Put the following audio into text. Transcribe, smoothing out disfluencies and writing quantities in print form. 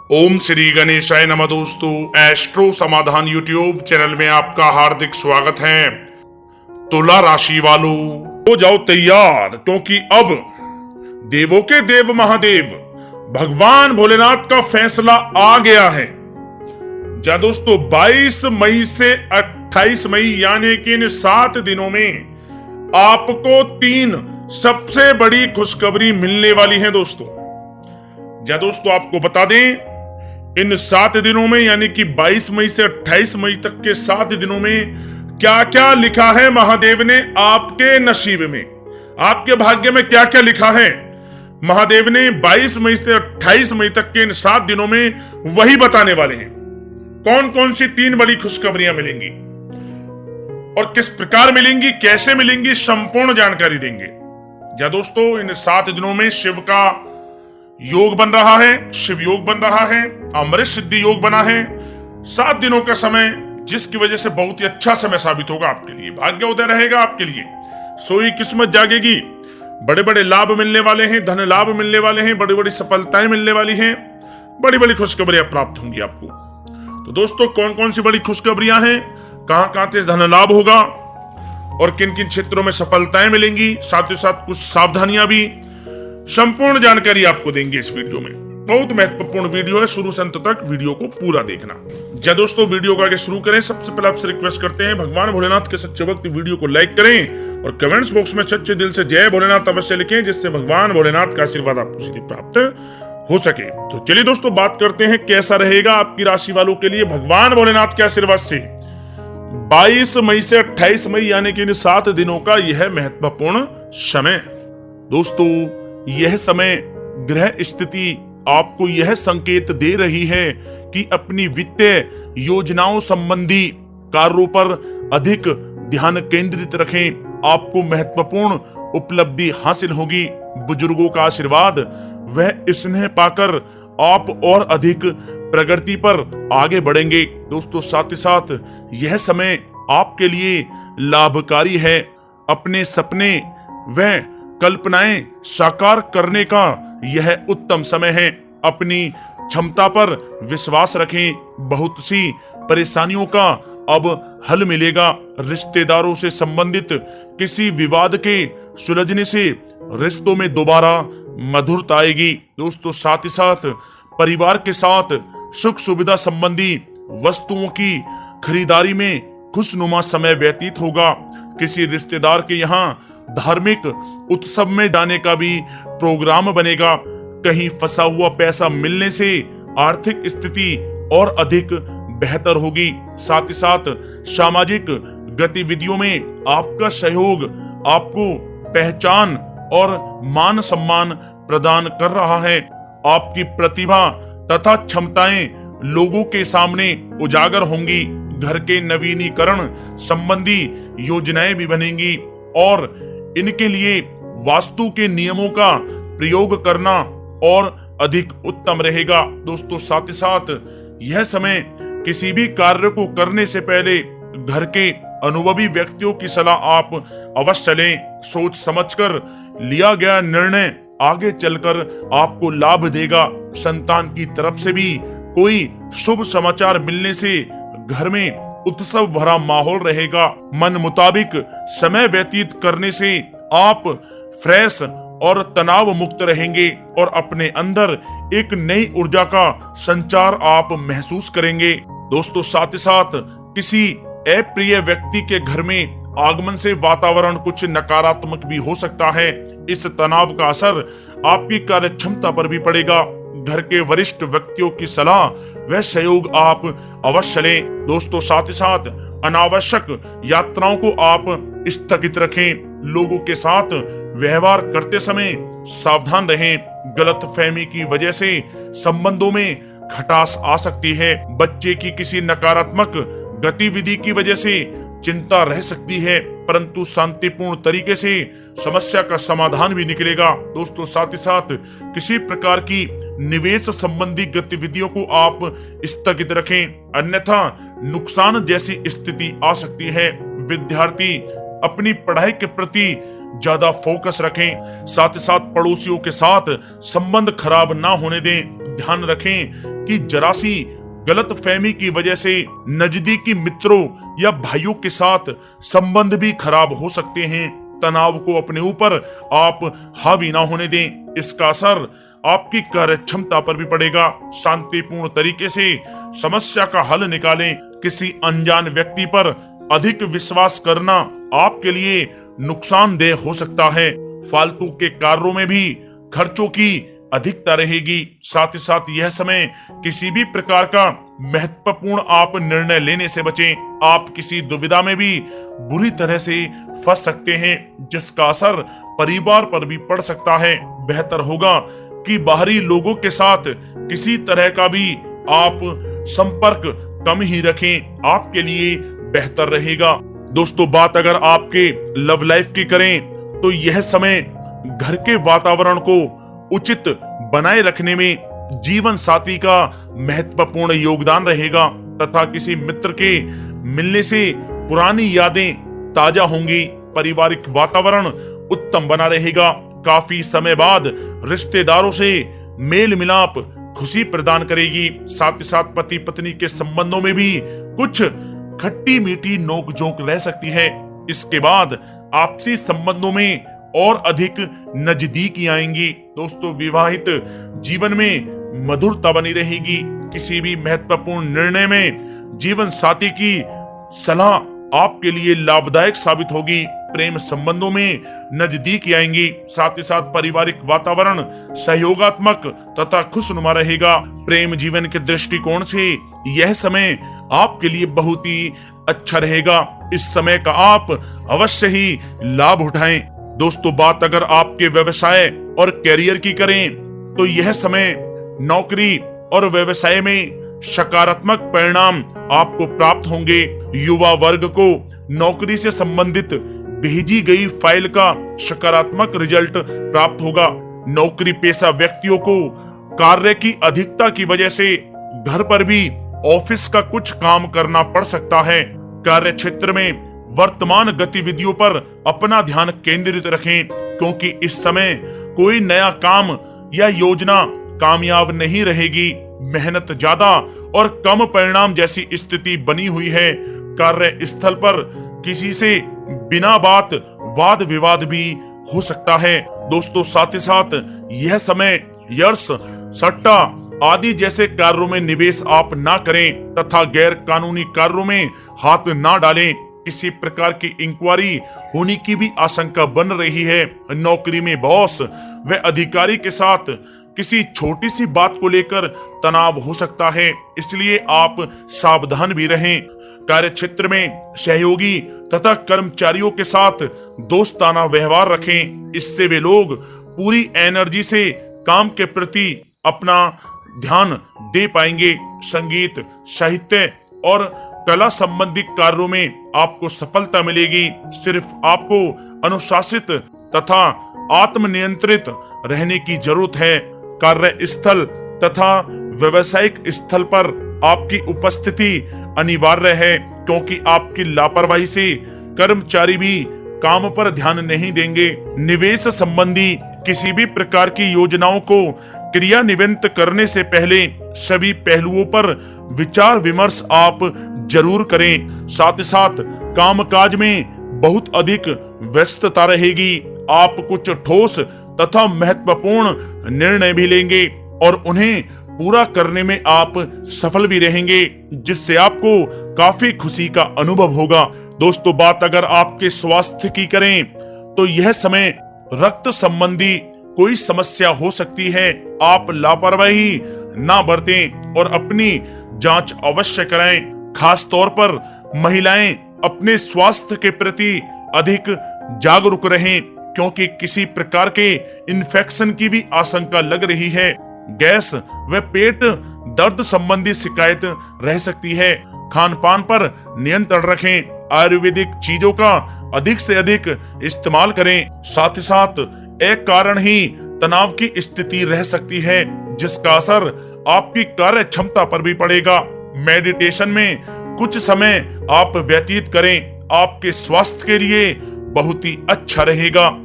ओम श्री गणेशाय नमः। दोस्तों, एस्ट्रो समाधान यूट्यूब चैनल में आपका हार्दिक स्वागत है। तुला राशि वालों, हो जाओ तैयार, क्योंकि अब देवों के देव महादेव भगवान भोलेनाथ का फैसला आ गया है। जा दोस्तों, 22 मई से 28 मई यानी कि इन 7 दिनों में आपको 3 सबसे बड़ी खुशखबरी मिलने वाली है। दोस्तों आपको बता दें, इन 7 दिनों में यानी कि 22 मई से 28 मई तक के 7 दिनों में क्या क्या लिखा है महादेव ने आपके नसीब में, आपके भाग्य में क्या क्या लिखा है महादेव ने 22 मई से 28 मई तक के इन 7 दिनों में वही बताने वाले हैं। कौन कौन सी 3 बड़ी खुशखबरियां मिलेंगी और किस प्रकार मिलेंगी, कैसे मिलेंगी, संपूर्ण जानकारी देंगे। या दोस्तों, इन 7 दिनों में शिव का योग बन रहा है, शिव योग बन रहा है, अमृत सिद्धि योग बना है। 7 दिनों का समय, जिसकी वजह से बहुत ही अच्छा समय साबित होगा आपके लिए। भाग्योदय रहेगा आपके लिए, सोई किस्मत जागेगी, बड़े बड़े लाभ मिलने वाले हैं, धन लाभ मिलने वाले हैं, बड़ी बड़ी सफलताएं मिलने वाली हैं, बड़ी बड़ी खुशखबरियां प्राप्त होंगी आपको। तो दोस्तों, कौन कौन सी बड़ी खुशखबरियां हैं, कहां कहां से धन लाभ होगा और किन किन क्षेत्रों में सफलताएं मिलेंगी, साथ ही साथ कुछ सावधानियां भी, संपूर्ण जानकारी आपको देंगे इस वीडियो में। बहुत महत्वपूर्ण वीडियो है, शुरू से अंत तक वीडियो को पूरा देखना। जब दोस्तों वीडियो को आगे शुरू करें, सबसे पहले आपसे रिक्वेस्ट करते हैं, भगवान भोलेनाथ के सच्चे भक्त वीडियो को लाइक करें और कमेंट्स बॉक्स में सच्चे दिल से जय भोलेनाथ अवश्य लिखें, जिससे भगवान भोलेनाथ का आशीर्वाद आपको सीधे प्राप्त हो सके। तो चलिए दोस्तों, बात करते हैं कैसा रहेगा आपकी राशि वालों के लिए भगवान भोलेनाथ के आशीर्वाद से 22 मई से 28 मई यानी कि इन 7 दिनों का यह महत्वपूर्ण समय। दोस्तों, यह समय ग्रह स्थिति आपको यह संकेत दे रही है कि अपनी वित्तीय योजनाओं संबंधी कार्यों पर अधिक ध्यान केंद्रित रखें। आपको महत्वपूर्ण उपलब्धि हासिल होगी। बुजुर्गों का आशीर्वाद वह स्नेह पाकर आप और अधिक प्रगति पर आगे बढ़ेंगे। दोस्तों, साथ ही साथ यह समय आपके लिए लाभकारी है। अपने सपने व कल्पनाएं साकार करने का यह उत्तम समय है। अपनी क्षमता पर विश्वास रखें। बहुत सी परेशानियों का अब हल मिलेगा। रिश्तेदारों से संबंधित किसी विवाद के सुलझने से रिश्तों में दोबारा मधुरता आएगी। दोस्तों, साथ ही साथ परिवार के साथ सुख सुविधा संबंधी वस्तुओं की खरीदारी में खुशनुमा समय व्यतीत होगा। किसी रिश्तेदार के यहाँ धार्मिक उत्सव में जाने का भी प्रोग्राम बनेगा। कहीं फंसा हुआ पैसा मिलने से आर्थिक स्थिति और अधिक बेहतर होगी। साथ ही साथ सामाजिक गतिविधियों में आपका सहयोग आपको पहचान और मान सम्मान प्रदान कर रहा है। आपकी प्रतिभा तथा क्षमताएं लोगों के सामने उजागर होंगी। घर के नवीनीकरण संबंधी योजनाएं भी बनेंगी और इनके लिए वास्तु के नियमों का प्रयोग करना और अधिक उत्तम रहेगा। दोस्तों, साथ ही साथ यह समय किसी भी कार्य को करने से पहले घर के अनुभवी व्यक्तियों की सलाह आप अवश्य लें। सोच समझकर लिया गया निर्णय आगे चलकर आपको लाभ देगा। संतान की तरफ से भी कोई शुभ समाचार मिलने से घर में उत्सव भरा माहौल रहेगा। मन मुताबिक समय व्यतीत करने से आप फ्रेश और तनाव मुक्त रहेंगे और अपने अंदर एक नई ऊर्जा का संचार आप महसूस करेंगे। दोस्तों, साथ ही साथ किसी अप्रिय व्यक्ति के घर में आगमन से वातावरण कुछ नकारात्मक भी हो सकता है। इस तनाव का असर आपकी कार्य क्षमता पर भी पड़ेगा। घर के वरिष्ठ व्यक्तियों की सलाह व सहयोग आप अवश्य लें। दोस्तों, साथ ही साथ अनावश्यक यात्राओं को आप स्थगित रखें। लोगों के साथ व्यवहार करते समय सावधान रहें। गलतफहमी की वजह से संबंधों में खटास आ सकती है। बच्चे की किसी नकारात्मक गतिविधि की वजह से चिंता रह सकती है, परंतु शांतिपूर्ण तरीके से समस्या का समाधान भी निकलेगा। दोस्तों, साथ ही साथ किसी प्रकार की निवेश संबंधी गतिविधियों को आप स्थगित रखें, अन्यथा नुकसान जैसी स्थिति आ सकती है। विद्यार्थी अपनी पढ़ाई के प्रति ज्यादा फोकस रखें। साथ ही साथ पड़ोसियों के साथ संबंध खराब ना होने दें। ध्यान रखें कि जरा सी गलत फहमी की वजह से नजदीकी मित्रों या भाइयों के साथ संबंध भी खराब हो सकते हैं। तनाव को अपने ऊपर आप हावी ना होने दें, इसका असर आपकी कार्य क्षमता पर भी पड़ेगा। शांतिपूर्ण तरीके से समस्या का हल निकालें। किसी अनजान व्यक्ति पर अधिक विश्वास करना आपके लिए नुकसानदेह हो सकता है। फालतू के कार्यों में भी खर्चों की अधिकता रहेगी। साथ ही साथ यह समय किसी भी प्रकार का महत्वपूर्ण आप निर्णय लेने से बचें। आप किसी दुविधा में भी बुरी तरह से फंस सकते हैं, जिसका असर परिवार पर भी पड़ सकता है। बेहतर होगा कि बाहरी लोगों के साथ किसी तरह का भी आप संपर्क कम ही रखें, आपके लिए बेहतर रहेगा। दोस्तों, बात अगर आपके लव लाइफ की करें तो यह समय घर के वातावरण को उचित बनाए रखने में जीवन साथी का महत्वपूर्ण योगदान रहेगा तथा किसी मित्र के मिलने से पुरानी यादें ताजा होंगी। पारिवारिक वातावरण उत्तम बना रहेगा। काफी समय बाद रिश्तेदारों से मेल मिलाप खुशी प्रदान करेगी। साथ ही साथ पति पत्नी के संबंधों में भी कुछ खट्टी मीठी नोकझोंक रह सकती है। इसके बाद आपसी संबंधों में और अधिक नजदीकी आएंगी। दोस्तों, विवाहित जीवन में मधुरता बनी रहेगी। किसी भी महत्वपूर्ण निर्णय में जीवन साथी की सलाह आपके लिए लाभदायक साबित होगी। प्रेम संबंधों में नजदीकी आएंगी। साथ ही साथ पारिवारिक वातावरण सहयोगात्मक तथा खुशनुमा रहेगा। प्रेम जीवन के दृष्टिकोण से यह समय आपके लिए बहुत ही अच्छा रहेगा। इस समय का आप अवश्य ही लाभ उठाएं। दोस्तों, बात अगर आपके व्यवसाय और कैरियर की करें तो यह समय नौकरी और व्यवसाय में सकारात्मक परिणाम आपको प्राप्त होंगे। युवा वर्ग को नौकरी से संबंधित भेजी गई फाइल का सकारात्मक रिजल्ट प्राप्त होगा। नौकरी पेशा व्यक्तियों को कार्य की अधिकता की वजह से घर पर भी ऑफिस का कुछ काम करना पड़ सकता है। कार्य क्षेत्र में वर्तमान गतिविधियों पर अपना ध्यान केंद्रित रखें, क्योंकि इस समय कोई नया काम या योजना कामयाब नहीं रहेगी। मेहनत ज्यादा और कम परिणाम जैसी स्थिति बनी हुई है। कार्य स्थल पर किसी से बिना बात वाद विवाद भी हो सकता है। दोस्तों, साथ ही साथ यह समय यर्स सट्टा आदि जैसे कार्यों में निवेश आप ना करें तथा गैर कानूनी कार्यों में हाथ ना डालें। किसी प्रकार की इंक्वायरी होने की भी आशंका बन रही है। नौकरी में बॉस व अधिकारी के साथ किसी छोटी सी बात को लेकर तनाव हो सकता है, इसलिए आप सावधान भी रहें। कार्य क्षेत्र में सहयोगी तथा कर्मचारियों के साथ दोस्ताना व्यवहार रखें, इससे वे लोग पूरी एनर्जी से काम के प्रति अपना ध्यान दे पाएंगे। संगीत, साहित्य और कला संबंधी कार्यों में आपको सफलता मिलेगी। सिर्फ आपको अनुशासित तथा आत्मनियंत्रित रहने की जरूरत है। कार्य स्थल तथा व्यवसायिक स्थल पर आपकी उपस्थिति अनिवार्य है, क्योंकि आपकी लापरवाही से कर्मचारी भी काम पर ध्यान नहीं देंगे। निवेश संबंधी किसी भी प्रकार की योजनाओं को क्रियान्वित करने से पहले सभी पहलुओं पर विचार विमर्श आप जरूर करें। साथ ही साथ कामकाज में बहुत अधिक व्यस्तता रहेगी। आप कुछ ठोस तथा महत्वपूर्ण निर्णय भी लेंगे और उन्हें पूरा करने में आप सफल भी रहेंगे, जिससे आपको काफी खुशी का अनुभव होगा। दोस्तों, बात अगर आपके स्वास्थ्य की करें तो यह समय रक्त संबंधी कोई समस्या हो सकती है। आप लापरवाही ना बरतें और अपनी जांच अवश्य कराएं। खास तौर पर महिलाएं अपने स्वास्थ्य के प्रति अधिक जागरूक रहें, क्योंकि किसी प्रकार के इन्फेक्शन की भी आशंका लग रही है। गैस व पेट दर्द संबंधी शिकायत रह सकती है। खान पान पर नियंत्रण रखें। आयुर्वेदिक चीजों का अधिक से अधिक इस्तेमाल करें। साथ ही साथ एक कारण ही तनाव की स्थिति रह सकती है, जिसका असर आपकी कार्य क्षमता पर भी पड़ेगा। मेडिटेशन में कुछ समय आप व्यतीत करें। आपके स्वास्थ्य के लिए बहुत ही अच्छा रहेगा।